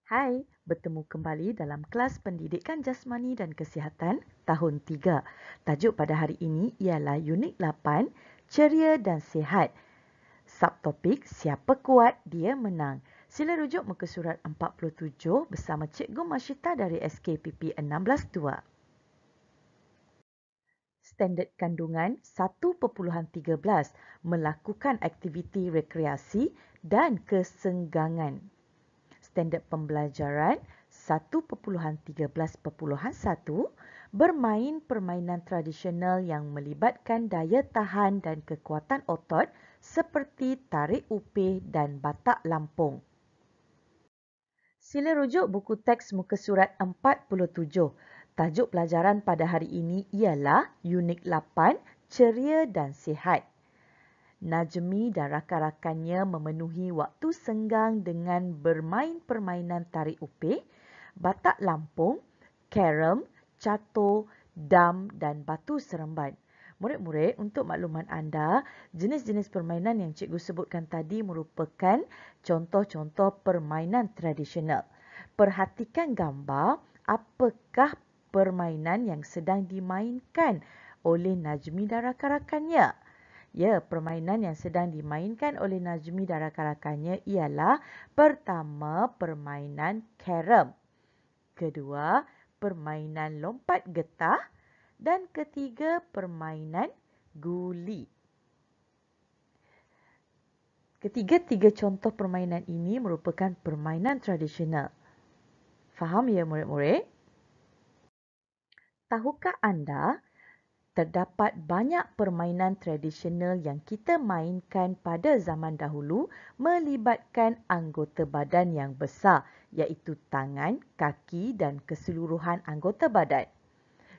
Hai, bertemu kembali dalam kelas Pendidikan Jasmani dan Kesihatan tahun 3. Tajuk pada hari ini ialah Unit 8, Ceria dan Sihat. Subtopik, siapa kuat, dia menang. Sila rujuk muka surat 47 bersama Cikgu Masyita dari SKPP 16-2. Standard kandungan 1.13 melakukan aktiviti rekreasi dan kesenggangan. Standard pembelajaran 1.13.1 bermain permainan tradisional yang melibatkan daya tahan dan kekuatan otot seperti tarik upih dan batak lampung. Sila rujuk buku teks muka surat 47. Tajuk pelajaran pada hari ini ialah Unit 8, Ceria dan Sihat. Najmi dan rakan-rakannya memenuhi waktu senggang dengan bermain permainan tarik upih, batak lampung, karom, catur, dam dan batu seremban. Murid-murid, untuk makluman anda, jenis-jenis permainan yang cikgu sebutkan tadi merupakan contoh-contoh permainan tradisional. Perhatikan gambar, apakah permainan yang sedang dimainkan oleh Najmi dan rakan-rakannya? Ya, permainan yang sedang dimainkan oleh Najmi dan rakan-rakannya ialah pertama, permainan karom. Kedua, permainan lompat getah. Dan ketiga, permainan guli. Ketiga-tiga contoh permainan ini merupakan permainan tradisional. Faham ya murid-murid? Tahukah anda terdapat banyak permainan tradisional yang kita mainkan pada zaman dahulu melibatkan anggota badan yang besar, iaitu tangan, kaki dan keseluruhan anggota badan.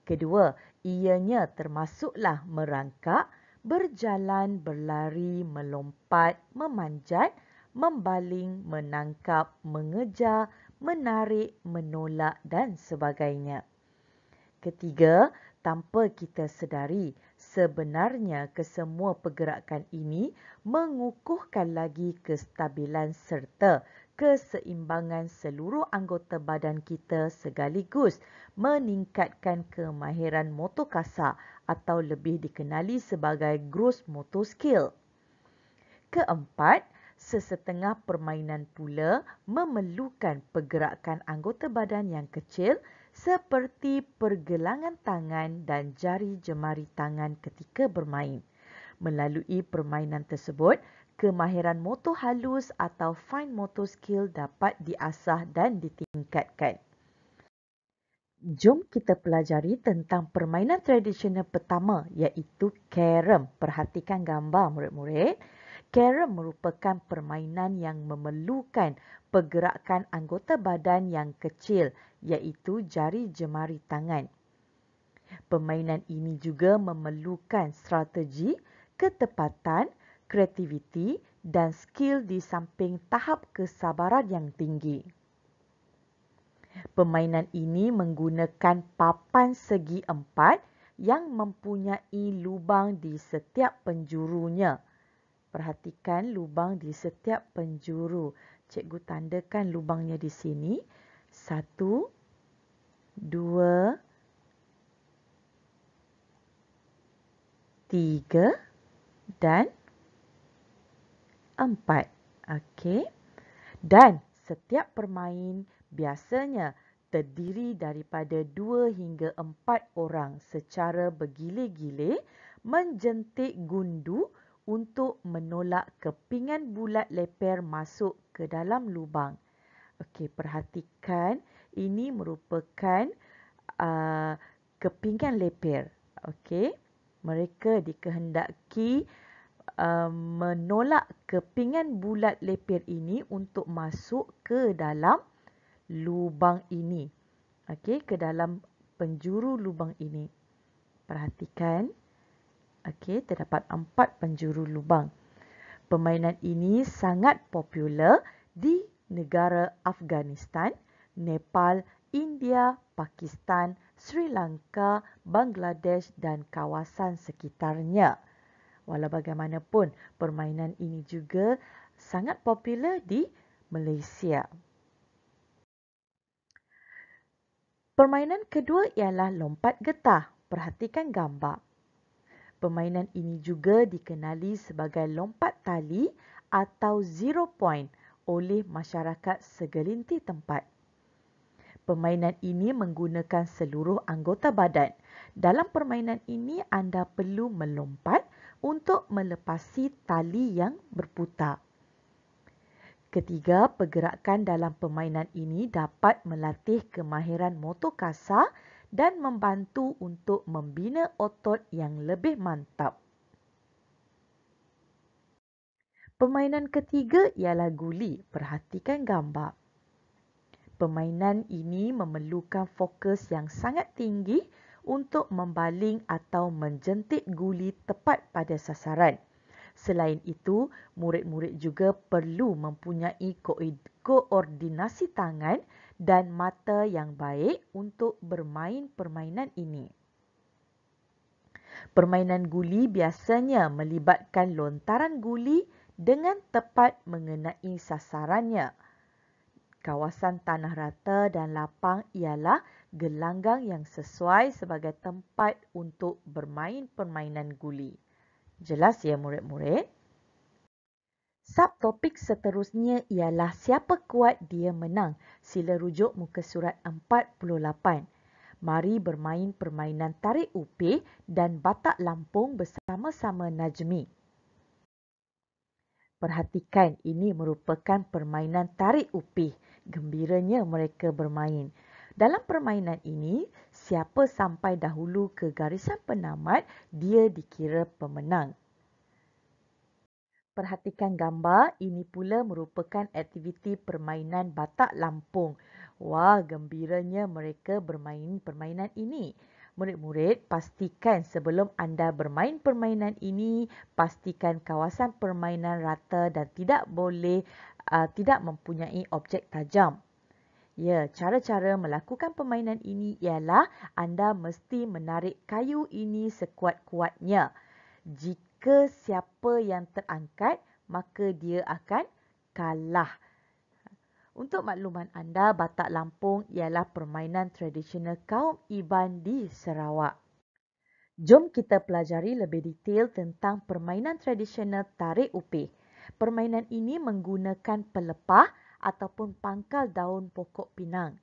Kedua, ianya termasuklah merangkak, berjalan, berlari, melompat, memanjat, membaling, menangkap, mengejar, menarik, menolak dan sebagainya. Ketiga, tanpa kita sedari, sebenarnya kesemua pergerakan ini mengukuhkan lagi kestabilan serta keseimbangan seluruh anggota badan kita sekaligus meningkatkan kemahiran motor kasar atau lebih dikenali sebagai gross motor skill. Keempat, sesetengah permainan pula memerlukan pergerakan anggota badan yang kecil seperti pergelangan tangan dan jari jemari tangan ketika bermain. Melalui permainan tersebut, kemahiran motor halus atau fine motor skill dapat diasah dan ditingkatkan. Jom kita pelajari tentang permainan tradisional pertama iaitu karom. Perhatikan gambar murid-murid. Karom merupakan permainan yang memerlukan pergerakan anggota badan yang kecil iaitu jari jemari tangan. Permainan ini juga memerlukan strategi, ketepatan, kreativiti dan skill di samping tahap kesabaran yang tinggi. Permainan ini menggunakan papan segi empat yang mempunyai lubang di setiap penjurunya. Perhatikan lubang di setiap penjuru. Cikgu tandakan lubangnya di sini. 1, 2, 3 dan 4. Okey. Dan setiap permain biasanya terdiri daripada 2 hingga 4 orang secara bergilir-gilir menjentik gundu untuk menolak kepingan bulat leper masuk ke dalam lubang. Okey, perhatikan ini merupakan kepingan leper. Okey, mereka dikehendaki menolak kepingan bulat leper ini untuk masuk ke dalam lubang ini. Okey, ke dalam penjuru lubang ini. Perhatikan. Okey, terdapat 4 penjuru lubang. Permainan ini sangat popular di negara Afghanistan, Nepal, India, Pakistan, Sri Lanka, Bangladesh dan kawasan sekitarnya. Walau bagaimanapun, permainan ini juga sangat popular di Malaysia. Permainan kedua ialah lompat getah. Perhatikan gambar. Permainan ini juga dikenali sebagai lompat tali atau zero point oleh masyarakat segelintir tempat. Permainan ini menggunakan seluruh anggota badan. Dalam permainan ini anda perlu melompat untuk melepasi tali yang berputar. Ketiga, pergerakan dalam permainan ini dapat melatih kemahiran motor kasar dan membantu untuk membina otot yang lebih mantap. Permainan ketiga ialah guli. Perhatikan gambar. Permainan ini memerlukan fokus yang sangat tinggi untuk membaling atau menjentik guli tepat pada sasaran. Selain itu, murid-murid juga perlu mempunyai koordinasi tangan dan mata yang baik untuk bermain permainan ini. Permainan guli biasanya melibatkan lontaran guli dengan tepat mengenai sasarannya. Kawasan tanah rata dan lapang ialah gelanggang yang sesuai sebagai tempat untuk bermain permainan guli. Jelas ya murid-murid? Subtopik seterusnya ialah siapa kuat dia menang. Sila rujuk muka surat 48. Mari bermain permainan tarik upih dan batak lampung bersama-sama Najmi. Perhatikan, ini merupakan permainan tarik upih. Gembiranya mereka bermain. Dalam permainan ini, siapa sampai dahulu ke garisan penamat, dia dikira pemenang. Perhatikan gambar, ini pula merupakan aktiviti permainan batak lampung. Wah, gembiranya mereka bermain permainan ini. Murid-murid, pastikan sebelum anda bermain permainan ini, pastikan kawasan permainan rata dan tidak mempunyai objek tajam. Ya, cara-cara melakukan permainan ini ialah anda mesti menarik kayu ini sekuat-kuatnya. Jika siapa yang terangkat, maka dia akan kalah. Untuk makluman anda, batak lampung ialah permainan tradisional kaum Iban di Sarawak. Jom kita pelajari lebih detail tentang permainan tradisional tarik upih. Permainan ini menggunakan pelepah ataupun pangkal daun pokok pinang.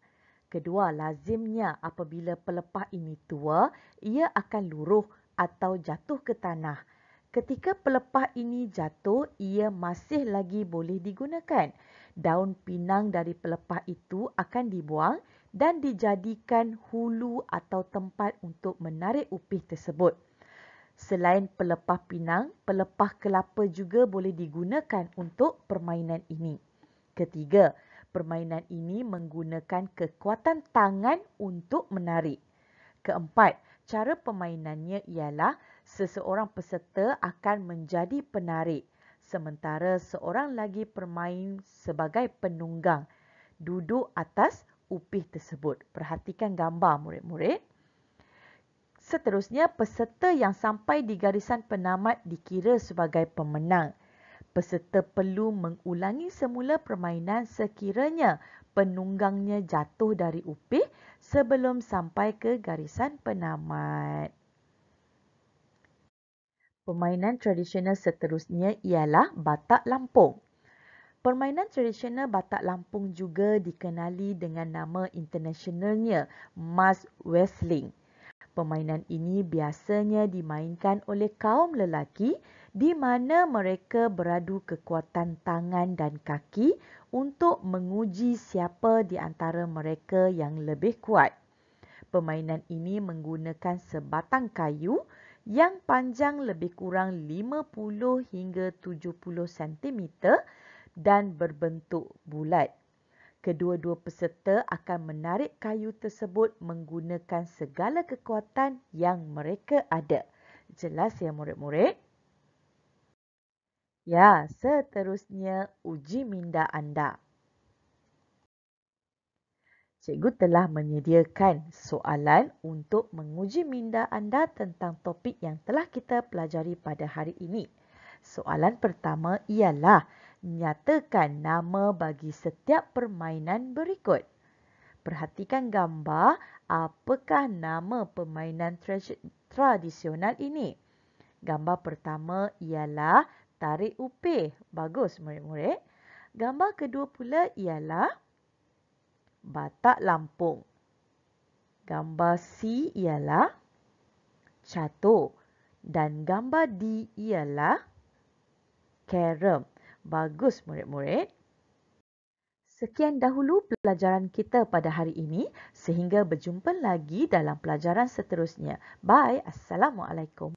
Kedua, lazimnya apabila pelepah ini tua, ia akan luruh atau jatuh ke tanah. Ketika pelepah ini jatuh, ia masih lagi boleh digunakan. Daun pinang dari pelepah itu akan dibuang dan dijadikan hulu atau tempat untuk menarik upih tersebut. Selain pelepah pinang, pelepah kelapa juga boleh digunakan untuk permainan ini. Ketiga, permainan ini menggunakan kekuatan tangan untuk menarik. Keempat, cara permainannya ialah seseorang peserta akan menjadi penarik, sementara seorang lagi bermain sebagai penunggang, duduk atas upih tersebut. Perhatikan gambar murid-murid. Seterusnya, peserta yang sampai di garisan penamat dikira sebagai pemenang. Peserta perlu mengulangi semula permainan sekiranya penunggangnya jatuh dari upih sebelum sampai ke garisan penamat. Permainan tradisional seterusnya ialah batak lampung. Permainan tradisional batak lampung juga dikenali dengan nama internasionalnya Mas Wrestling. Permainan ini biasanya dimainkan oleh kaum lelaki di mana mereka beradu kekuatan tangan dan kaki untuk menguji siapa di antara mereka yang lebih kuat. Permainan ini menggunakan sebatang kayu yang panjang lebih kurang 50 hingga 70 cm dan berbentuk bulat. Kedua-dua peserta akan menarik kayu tersebut menggunakan segala kekuatan yang mereka ada. Jelas ya murid-murid? Ya, seterusnya uji minda anda. Cikgu telah menyediakan soalan untuk menguji minda anda tentang topik yang telah kita pelajari pada hari ini. Soalan pertama ialah, nyatakan nama bagi setiap permainan berikut. Perhatikan gambar, apakah nama permainan tradisional ini? Gambar pertama ialah tarik upih. Bagus murid-murid. Gambar kedua pula ialah batak lampung. Gambar C ialah catur. Dan gambar D ialah carom. Bagus murid-murid. Sekian dahulu pelajaran kita pada hari ini. Sehingga berjumpa lagi dalam pelajaran seterusnya. Bye. Assalamualaikum.